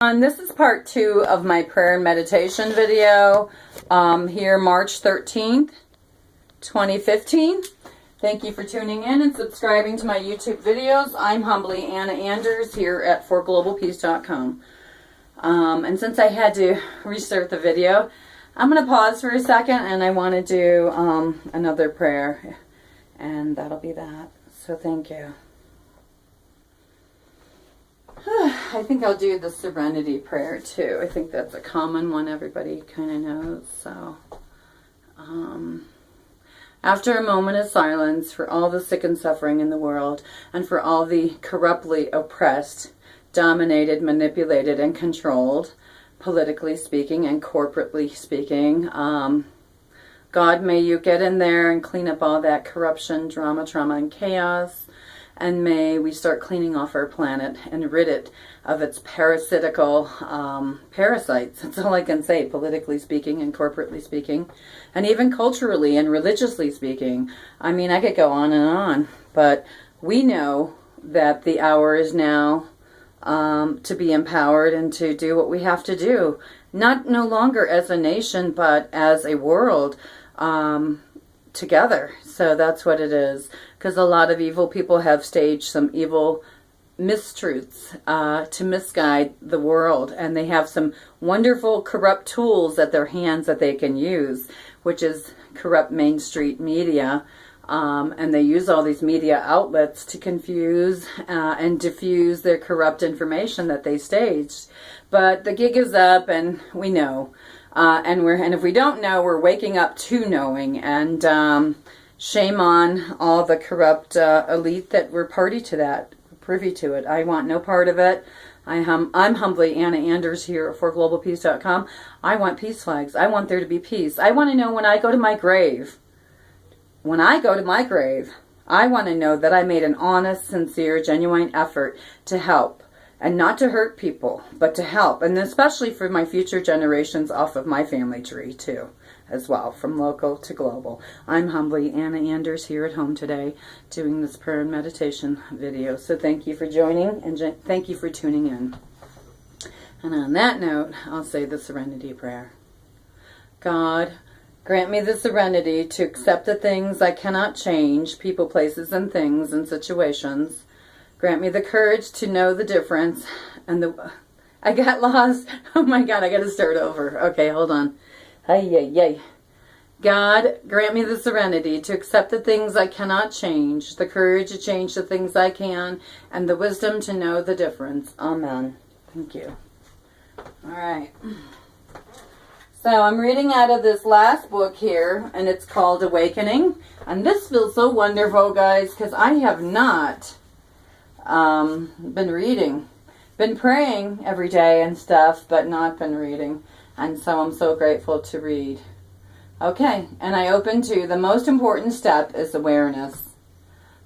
And this is part 2 of my prayer and meditation video here March 13th, 2015. Thank you for tuning in and subscribing to my YouTube videos. I'm humbly Anna Anders here at forglobalpeace.com. And since I had to restart the video, I'm going to pause for a second and I want to do another prayer. And that'll be that. So thank you. I think I'll do the Serenity Prayer too. I think that's a common one everybody kind of knows. So, after a moment of silence for all the sick and suffering in the world and for all the corruptly oppressed, dominated, manipulated, and controlled, politically speaking and corporately speaking, God, may you get in there and clean up all that corruption, drama, trauma, and chaos. And may we start cleaning off our planet and rid it of its parasitical parasites. That's all I can say, politically speaking and corporately speaking. And even culturally and religiously speaking. I mean, I could go on. But we know that the hour is now to be empowered and to do what we have to do. No longer as a nation, but as a world together. So that's what it is. Because a lot of evil people have staged some evil mistruths to misguide the world. And they have some wonderful corrupt tools at their hands that they can use, which is corrupt Main Street media. And they use all these media outlets to confuse and diffuse their corrupt information that they staged. But the gig is up and we know. And if we don't know, we're waking up to knowing. And shame on all the corrupt elite that were party to that, privy to it. I want no part of it. I'm humbly Anna Anders here at forglobalpeace.com. I want peace flags. I want there to be peace. I want to know when I go to my grave. When I go to my grave, I want to know that I made an honest, sincere, genuine effort to help. And not to hurt people, but to help. And especially for my future generations off of my family tree, too, as well, from local to global. I'm humbly Anna Anders here at home today doing this prayer and meditation video. So thank you for joining and thank you for tuning in. And on that note, I'll say the Serenity Prayer. God, grant me the serenity to accept the things I cannot change, people, places, and things and situations. Grant me the courage to know the difference I got lost. Oh my God, I got to start over. Okay, hold on. Ay. God, grant me the serenity to accept the things I cannot change, the courage to change the things I can, and the wisdom to know the difference. Amen. Thank you. All right. So I'm reading out of this last book here, and it's called Awakening. And this feels so wonderful, guys, because I have not been reading. Been praying every day and stuff, but not been reading. And so I'm so grateful to read. Okay, and I open to the most important step is awareness.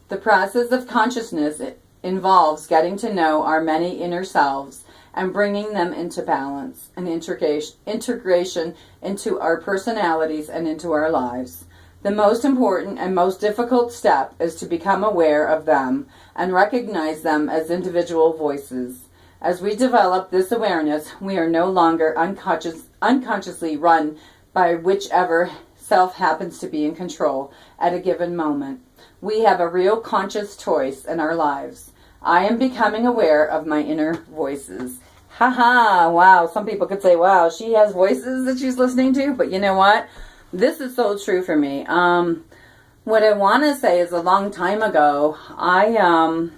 The process of consciousness involves getting to know our many inner selves and bringing them into balance and integration into our personalities and into our lives. The most important and most difficult step is to become aware of them and recognize them as individual voices. As we develop this awareness, we are no longer unconsciously run by whichever self happens to be in control at a given moment. We have a real conscious choice in our lives. I am becoming aware of my inner voices. Haha, wow. Some people could say, wow, she has voices that she's listening to, but you know what? This is so true for me. What I want to say is a long time ago, I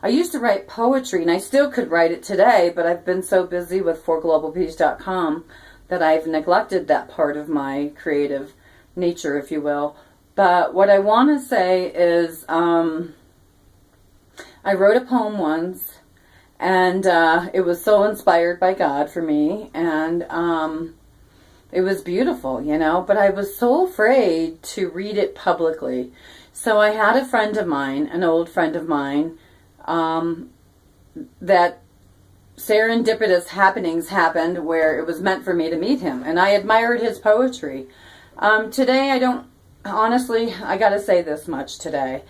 used to write poetry, and I still could write it today, but I've been so busy with forglobalpeace.com that I've neglected that part of my creative nature, if you will. But what I want to say is I wrote a poem once, and it was so inspired by God for me, and it was beautiful, you know, but I was so afraid to read it publicly. So I had a friend of mine, an old friend of mine, that serendipitous happenings happened where it was meant for me to meet him. And I admired his poetry. Today I don't honestly, I got to say this much today.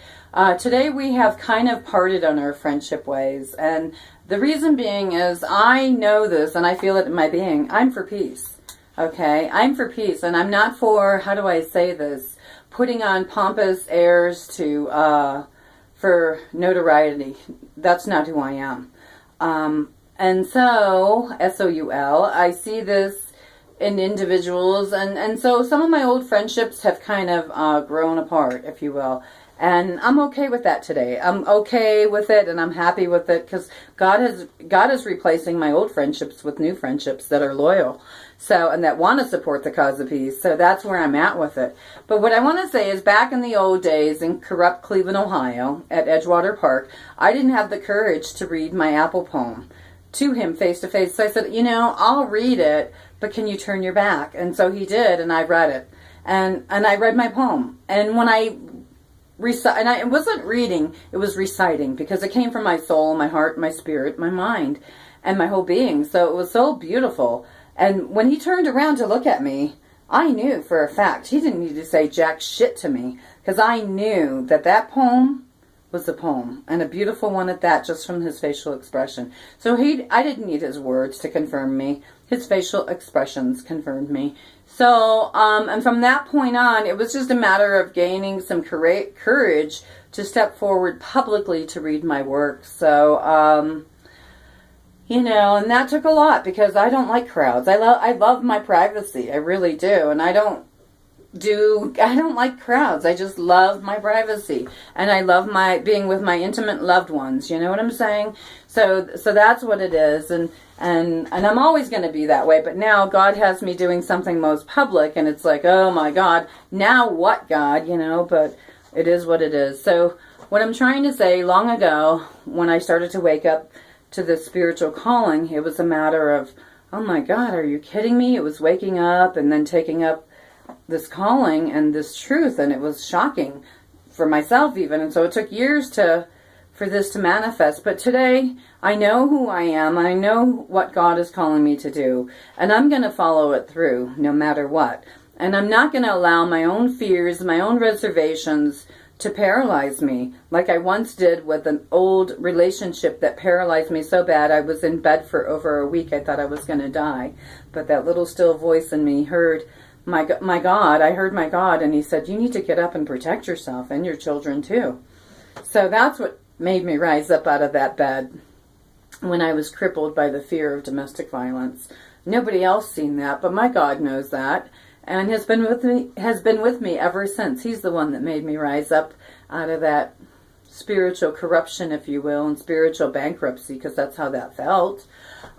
Today we have kind of parted on our friendship ways, and the reason being is I know this, and I feel it in my being. I'm for peace. Okay, I'm for peace, and I'm not for, how do I say this, putting on pompous airs to for notoriety. That's not who I am. And so, S-O-U-L, I see this in individuals, and so some of my old friendships have kind of grown apart, if you will. And I'm okay with that today. I'm okay with it, and I'm happy with it, because God is replacing my old friendships with new friendships that are loyal, so, and that want to support the cause of peace. So that's where I'm at with it. But what I want to say is, back in the old days in corrupt Cleveland, Ohio, at Edgewater Park, I didn't have the courage to read my Apple poem to him face to face. So I said, I'll read it, but can you turn your back? And so he did, and I read it. And I read my poem. And when I it wasn't reading, it was reciting, because it came from my soul, my heart, my spirit, my mind, and my whole being. So it was so beautiful. And when he turned around to look at me, I knew for a fact he didn't need to say jack shit to me, because I knew that that poem was a poem, and a beautiful one at that, just from his facial expression. So I didn't need his words to confirm me. His facial expressions confirmed me. So, and from that point on, it was just a matter of gaining some courage to step forward publicly to read my work. So, and that took a lot, because I don't like crowds. I love my privacy. I really do. And I don't like crowds. I just love my privacy, and I love being with my intimate loved ones. You know what I'm saying? So that's what it is, and I'm always going to be that way. But now God has me doing something most public, and it's like, oh my God, now what, God? But it is what it is. So what I'm trying to say, long ago, when I started to wake up to this spiritual calling, it was a matter of, oh my God, are you kidding me? It was waking up and then taking up this calling and this truth, and it was shocking for myself even. And so it took years for this to manifest. But today I know who I am. I know what God is calling me to do, and I'm going to follow it through no matter what. And I'm not going to allow my own fears, my own reservations to paralyze me, like I once did with an old relationship that paralyzed me so bad I was in bed for over a week. I thought I was going to die. But that little still voice in me heard my God. I heard my God, and he said, you need to get up and protect yourself and your children too. So that's what made me rise up out of that bed when I was crippled by the fear of domestic violence. Nobody else seen that, but my God knows that, and has been with me ever since. He's the one that made me rise up out of that spiritual corruption, if you will, and spiritual bankruptcy, because that's how that felt.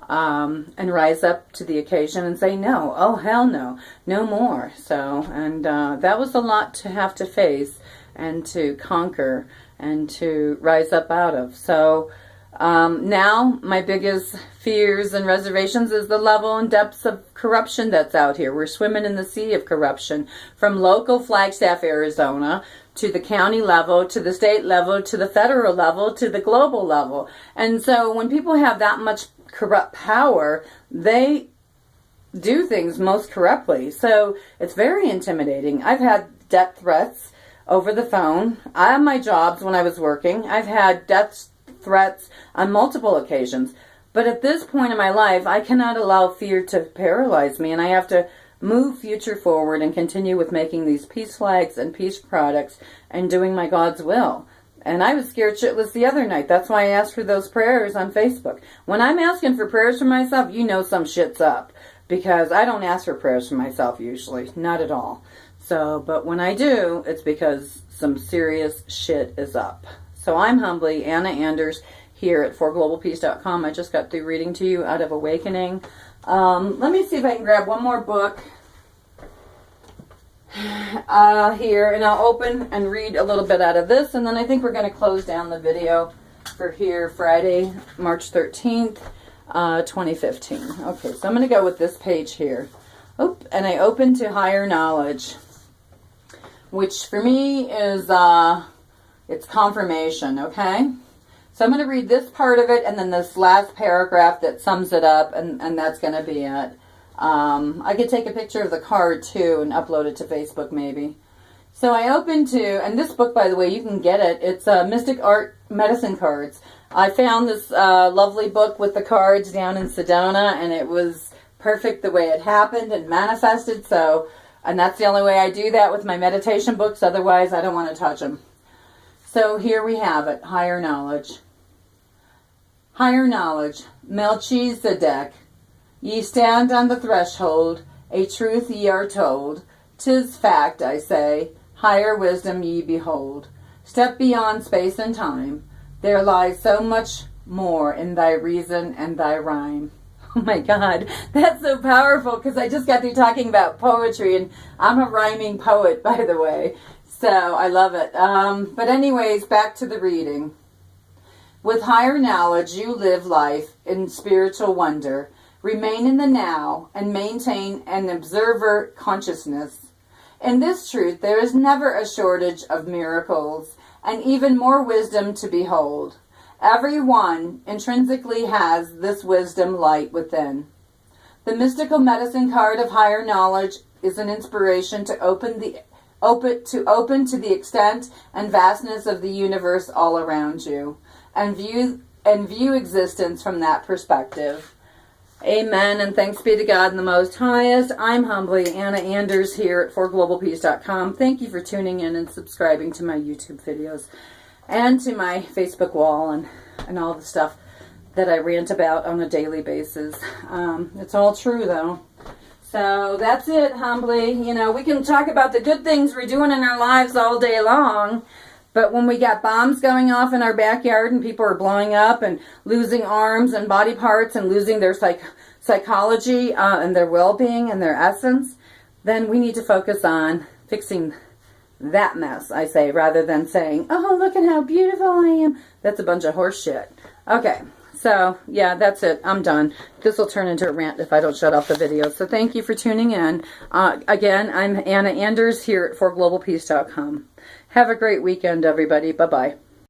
And rise up to the occasion and say, no, oh hell no, no more. So, and that was a lot to have to face and to conquer and to rise up out of. So now my biggest fears and reservations is the level and depths of corruption that's out here. We're swimming in the sea of corruption, from local Flagstaff, Arizona, to the county level, to the state level, to the federal level, to the global level. And so when people have that much corrupt power, they do things most corruptly. So it's very intimidating. I've had death threats over the phone on my jobs when I was working. I've had death threats on multiple occasions. But at this point in my life, I cannot allow fear to paralyze me, and I have to move future forward and continue with making these peace flags and peace products and doing my God's will. And I was scared shitless the other night. That's why I asked for those prayers on Facebook. When I'm asking for prayers for myself, you know some shit's up. Because I don't ask for prayers for myself usually. Not at all. So, but when I do, it's because some serious shit is up. So I'm humbly Anna Anders here at forglobalpeace.com. I just got through reading to you out of Awakening. Let me see if I can grab one more book here, and I'll open and read a little bit out of this, and then I think we're going to close down the video for here, Friday, March 13th, 2015. Okay, so I'm going to go with this page here. Oop, and I open to Higher Knowledge, which for me is, it's confirmation, okay? So I'm going to read this part of it, and then this last paragraph that sums it up, and that's going to be it. I could take a picture of the card too and upload it to Facebook maybe. So I opened to, and this book, by the way, you can get it. It's Mystic Art Medicine Cards. I found this lovely book with the cards down in Sedona, and it was perfect the way it happened and manifested. So, and that's the only way I do that with my meditation books. Otherwise, I don't want to touch them. So here we have it, Higher Knowledge. Higher Knowledge, Melchizedek. Ye stand on the threshold, a truth ye are told. 'Tis fact, I say, higher wisdom ye behold. Step beyond space and time. There lies so much more in thy reason and thy rhyme. Oh my God, that's so powerful, because I just got through talking about poetry, and I'm a rhyming poet, by the way. So I love it. But anyways, back to the reading. With higher knowledge, you live life in spiritual wonder. Remain in the now and maintain an observer consciousness. In this truth, there is never a shortage of miracles and even more wisdom to behold. Everyone intrinsically has this wisdom light within. The mystical medicine card of higher knowledge is an inspiration to open to the extent and vastness of the universe all around you, and view existence from that perspective. Amen, and thanks be to God in the Most Highest. I'm humbly Anna Anders here at forglobalpeace.com. Thank you for tuning in and subscribing to my YouTube videos and to my Facebook wall and all the stuff that I rant about on a daily basis. It's all true, though. So that's it, humbly. You know, we can talk about the good things we're doing in our lives all day long, but when we got bombs going off in our backyard and people are blowing up and losing arms and body parts and losing their psychology and their well-being and their essence, then we need to focus on fixing that mess, I say, rather than saying, oh, look at how beautiful I am. That's a bunch of horse shit. Okay, so yeah, that's it. I'm done. This will turn into a rant if I don't shut off the video. So thank you for tuning in. Again, I'm Anna Anders here at forglobalpeace.com. Have a great weekend, everybody. Bye-bye.